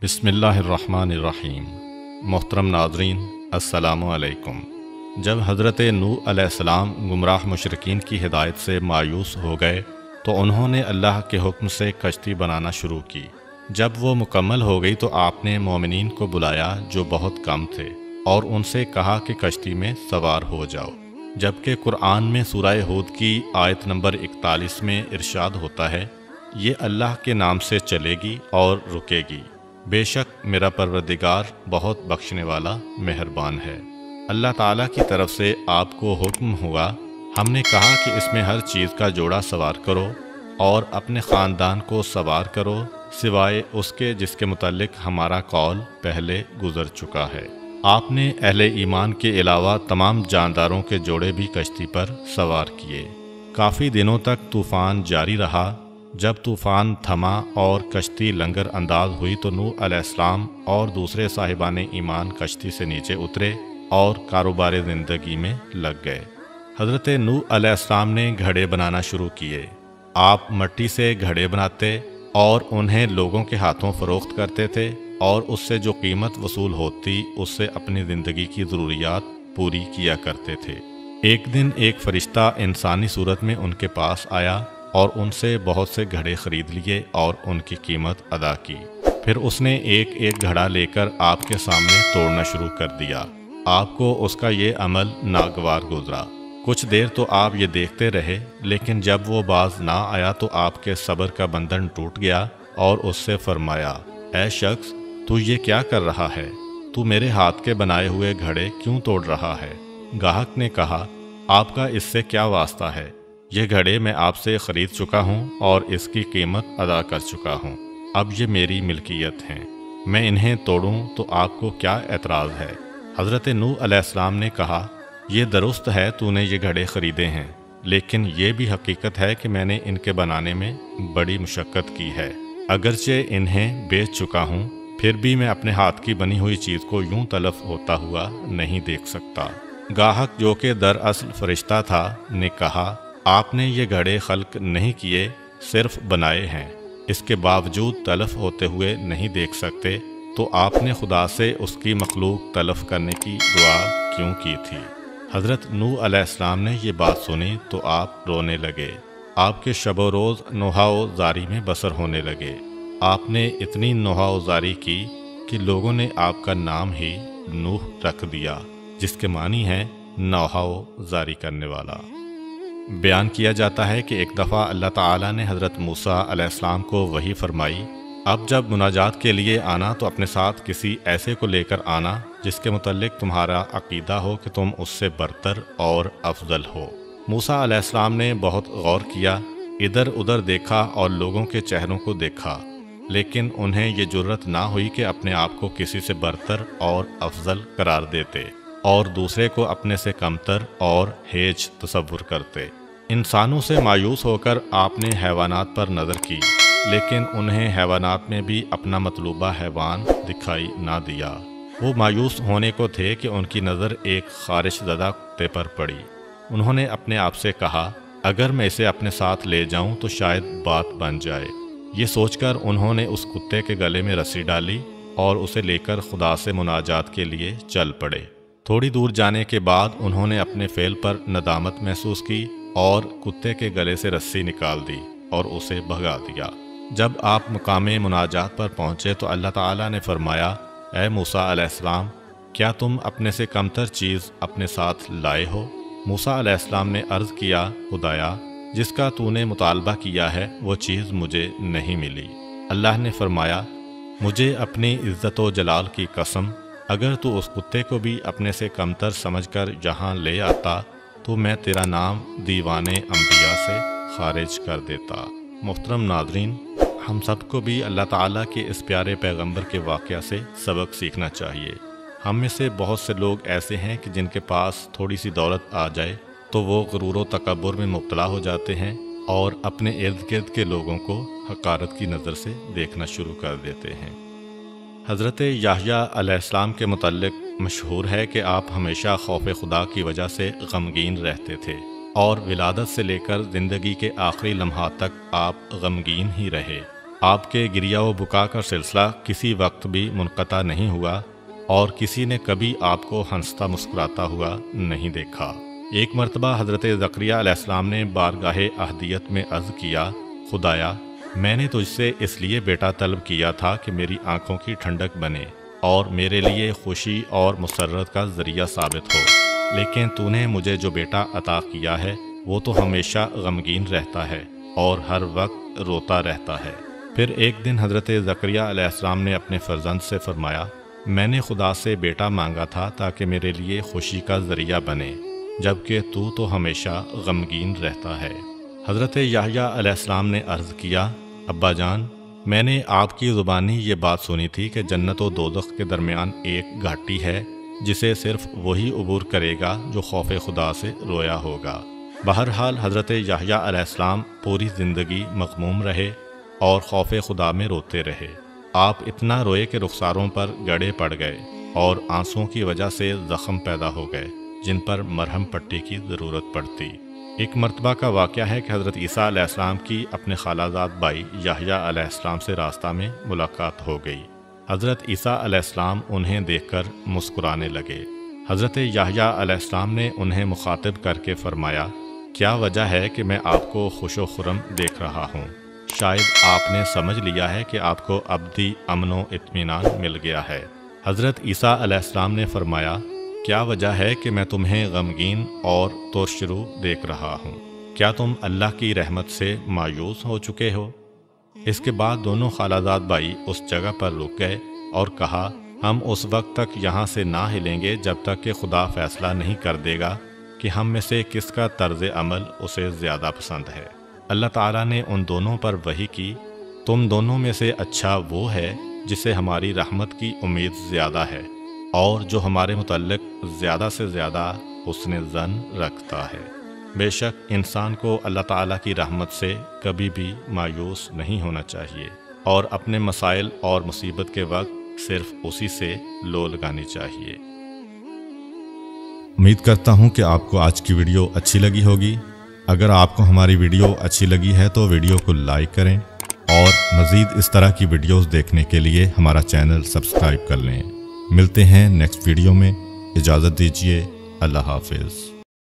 بسم اللہ الرحمن الرحیم۔ محترم ناظرین، السلام علیکم۔ جب حضرت نوح علیہ السلام گمراہ مشرکین کی ہدایت سے مایوس ہو گئے تو انہوں نے اللہ کے حکم سے کشتی بنانا شروع کی۔ جب وہ مکمل ہو گئی تو آپ نے مومنین کو بلایا جو بہت کم تھے اور ان سے کہا کہ کشتی میں سوار ہو جاؤ، جبکہ قرآن میں سورہ ہود کی آیت نمبر 41 میں ارشاد ہوتا ہے، یہ اللہ کے نام سے چلے گی اور رکے گی، بے شک میرا پروردگار بہت بخشنے والا مہربان ہے۔ اللہ تعالیٰ کی طرف سے آپ کو حکم ہوا، ہم نے کہا کہ اس میں ہر چیز کا جوڑا سوار کرو اور اپنے خاندان کو سوار کرو سوائے اس کے جس کے متعلق ہمارا قول پہلے گزر چکا ہے۔ آپ نے اہل ایمان کے علاوہ تمام جانداروں کے جوڑے بھی کشتی پر سوار کیے۔ کافی دنوں تک طوفان جاری رہا۔ جب طوفان تھما اور کشتی لنگر انداز ہوئی تو نوح علیہ السلام اور دوسرے صاحبان ایمان کشتی سے نیچے اترے اور کاروبار زندگی میں لگ گئے۔ حضرت نوح علیہ السلام نے گھڑے بنانا شروع کیے۔ آپ مٹی سے گھڑے بناتے اور انہیں لوگوں کے ہاتھوں فروخت کرتے تھے اور اس سے جو قیمت وصول ہوتی اس سے اپنی زندگی کی ضروریات پوری کیا کرتے تھے۔ ایک دن ایک فرشتہ انسانی صورت میں ان کے پاس آیا اور ان سے بہت سے گھڑے خرید لیے اور ان کی قیمت ادا کی۔ پھر اس نے ایک ایک گھڑا لے کر آپ کے سامنے توڑنا شروع کر دیا۔ آپ کو اس کا یہ عمل ناگوار گزرا۔ کچھ دیر تو آپ یہ دیکھتے رہے، لیکن جب وہ باز نہ آیا تو آپ کے صبر کا بندھن ٹوٹ گیا اور اس سے فرمایا، اے شخص، تو یہ کیا کر رہا ہے؟ تو میرے ہاتھ کے بنائے ہوئے گھڑے کیوں توڑ رہا ہے؟ گاہک نے کہا، آپ کا اس سے کیا واسطہ ہے؟ یہ گھڑے میں آپ سے خرید چکا ہوں اور اس کی قیمت ادا کر چکا ہوں، اب یہ میری ملکیت ہیں، میں انہیں توڑوں تو آپ کو کیا اعتراض ہے؟ حضرت نوح علیہ السلام نے کہا، یہ درست ہے تو نے یہ گھڑے خریدے ہیں، لیکن یہ بھی حقیقت ہے کہ میں نے ان کے بنانے میں بڑی مشقت کی ہے۔ اگرچہ انہیں بیچ چکا ہوں، پھر بھی میں اپنے ہاتھ کی بنی ہوئی چیز کو یوں تلف ہوتا ہوا نہیں دیکھ سکتا۔ گاہک جو کہ دراصل فرشتہ تھا نے کہا، آپ نے یہ گھڑے خلق نہیں کیے، صرف بنائے ہیں، اس کے باوجود تلف ہوتے ہوئے نہیں دیکھ سکتے، تو آپ نے خدا سے اس کی مخلوق تلف کرنے کی دعا کیوں کی تھی؟ حضرت نوح علیہ السلام نے یہ بات سنی تو آپ رونے لگے۔ آپ کے شب و روز نوحہ و زاری میں بسر ہونے لگے۔ آپ نے اتنی نوحہ و زاری کی کہ لوگوں نے آپ کا نام ہی نوح رکھ دیا، جس کے معنی ہے نوحہ و زاری کرنے والا۔ بیان کیا جاتا ہے کہ ایک دفعہ اللہ تعالیٰ نے حضرت موسیٰ علیہ السلام کو وحی فرمائی، اب جب مناجات کے لیے آنا تو اپنے ساتھ کسی ایسے کو لے کر آنا جس کے متعلق تمہارا عقیدہ ہو کہ تم اس سے برتر اور افضل ہو۔ موسیٰ علیہ السلام نے بہت غور کیا، ادھر ادھر دیکھا اور لوگوں کے چہروں کو دیکھا، لیکن انہیں یہ جرت نہ ہوئی کہ اپنے آپ کو کسی سے برتر اور افضل قرار دیتے اور دوسرے کو اپنے سے کمتر اور ہیج تصور کرتے۔ انسانوں سے مایوس ہو کر آپ نے حیوانات پر نظر کی، لیکن انہیں حیوانات میں بھی اپنا مطلوبہ حیوان دکھائی نہ دیا۔ وہ مایوس ہونے کو تھے کہ ان کی نظر ایک خارش زدہ کتے پر پڑی۔ انہوں نے اپنے آپ سے کہا، اگر میں اسے اپنے ساتھ لے جاؤں تو شاید بات بن جائے۔ یہ سوچ کر انہوں نے اس کتے کے گلے میں رسی ڈالی اور اسے لے کر خدا سے مناجات کے لیے چل پڑے۔ تھوڑی دور جانے کے بعد انہوں نے اپنے فعل پر ندامت محسوس کی اور کتے کے گلے سے رسی نکال دی اور اسے بھگا دیا۔ جب آپ مقام مناجات پر پہنچے تو اللہ تعالیٰ نے فرمایا، اے موسیٰ علیہ السلام، کیا تم اپنے سے کمتر چیز اپنے ساتھ لائے ہو؟ موسیٰ علیہ السلام نے عرض کیا، خدایا، جس کا تو نے مطالبہ کیا ہے وہ چیز مجھے نہیں ملی۔ اللہ نے فرمایا، مجھے اپنی عزت و جلال کی قسم، اگر تو اس کتے کو بھی اپنے سے کمتر سمجھ کر یہاں لے آتا تو میں تیرا نام دیوان انبیاء سے خارج کر دیتا۔ محترم ناظرین، ہم سب کو بھی اللہ تعالیٰ کے اس پیارے پیغمبر کے واقعہ سے سبق سیکھنا چاہیے۔ ہم میں سے بہت سے لوگ ایسے ہیں کہ جن کے پاس تھوڑی سی دولت آ جائے تو وہ غرور و تکبر میں مبتلا ہو جاتے ہیں اور اپنے ارد گرد کے لوگوں کو حقارت کی نظر سے دیکھنا شروع کر دیتے ہیں۔ حضرت یحییٰ علیہ السلام کے متعلق مشہور ہے کہ آپ ہمیشہ خوف خدا کی وجہ سے غمگین رہتے تھے اور ولادت سے لے کر زندگی کے آخری لمحات تک آپ غمگین ہی رہے۔ آپ کے گریا و بکا کا سلسلہ کسی وقت بھی منقطع نہیں ہوا اور کسی نے کبھی آپ کو ہنستا مسکراتا ہوا نہیں دیکھا۔ ایک مرتبہ حضرت زکریا علیہ السلام نے بارگاہ احدیت میں عرض کیا، خدایا میں نے تجھ سے اس لیے بیٹا طلب کیا تھا کہ میری آنکھوں کی ٹھنڈک بنے اور میرے لیے خوشی اور مسرت کا ذریعہ ثابت ہو، لیکن تو نے مجھے جو بیٹا عطا کیا ہے وہ تو ہمیشہ غمگین رہتا ہے اور ہر وقت روتا رہتا ہے۔ پھر ایک دن حضرت زکریا علیہ السلام نے اپنے فرزند سے فرمایا، میں نے خدا سے بیٹا مانگا تھا تاکہ میرے لیے خوشی کا ذریعہ بنے، جبکہ تو ہمیشہ غمگین رہتا ہے۔ حضرت یحییٰ علیہ السلام نے عرض کیا، ابا جان میں نے آپ کی زبانی یہ بات سنی تھی کہ جنت و دوزخ کے درمیان ایک گھاٹی ہے جسے صرف وہی عبور کرے گا جو خوف خدا سے رویا ہوگا۔ بہرحال حضرت یحییٰ علیہ السلام پوری زندگی مغموم رہے اور خوف خدا میں روتے رہے۔ آپ اتنا روئے کہ رخساروں پر گڑے پڑ گئے اور آنسوؤں کی وجہ سے زخم پیدا ہو گئے جن پر مرہم پٹی کی ضرورت پڑتی۔ ایک مرتبہ کا واقعہ ہے کہ حضرت عیسیٰ علیہ السلام کی اپنے خالہ زاد بھائی یحییٰ علیہ السلام سے راستہ میں ملاقات ہو گئی۔ حضرت عیسیٰ علیہ السلام انہیں دیکھ کر مسکرانے لگے۔ حضرت یحییٰ علیہ السلام نے انہیں مخاطب کر کے فرمایا، کیا وجہ ہے کہ میں آپ کو خوش و خرم دیکھ رہا ہوں؟ شاید آپ نے سمجھ لیا ہے کہ آپ کو ابدی امن و اطمینان مل گیا ہے۔ حضرت عیسیٰ علیہ السلام نے فرمایا، کیا وجہ ہے کہ میں تمہیں غمگین اور ترشرو دیکھ رہا ہوں؟ کیا تم اللہ کی رحمت سے مایوس ہو چکے ہو؟ اس کے بعد دونوں خالہ زاد بھائی اس جگہ پر رک گئے اور کہا، ہم اس وقت تک یہاں سے نہ ہلیں گے جب تک کہ خدا فیصلہ نہیں کر دے گا کہ ہم میں سے کس کا طرز عمل اسے زیادہ پسند ہے۔ اللہ تعالیٰ نے ان دونوں پر وحی کی، تم دونوں میں سے اچھا وہ ہے جسے ہماری رحمت کی امید زیادہ ہے اور جو ہمارے متعلق زیادہ سے زیادہ حسن ظن رکھتا ہے۔ بے شک انسان کو اللہ تعالیٰ کی رحمت سے کبھی بھی مایوس نہیں ہونا چاہیے اور اپنے مسائل اور مصیبت کے وقت صرف اسی سے لو لگانی چاہیے۔ امید کرتا ہوں کہ آپ کو آج کی ویڈیو اچھی لگی ہوگی۔ اگر آپ کو ہماری ویڈیو اچھی لگی ہے تو ویڈیو کو لائک کریں اور مزید اس طرح کی ویڈیوز دیکھنے کے لیے ہمارا چینل سبسکرائب کر لیں۔ ملتے ہیں نیکسٹ ویڈیو میں، اجازت دیجیے، اللہ حافظ۔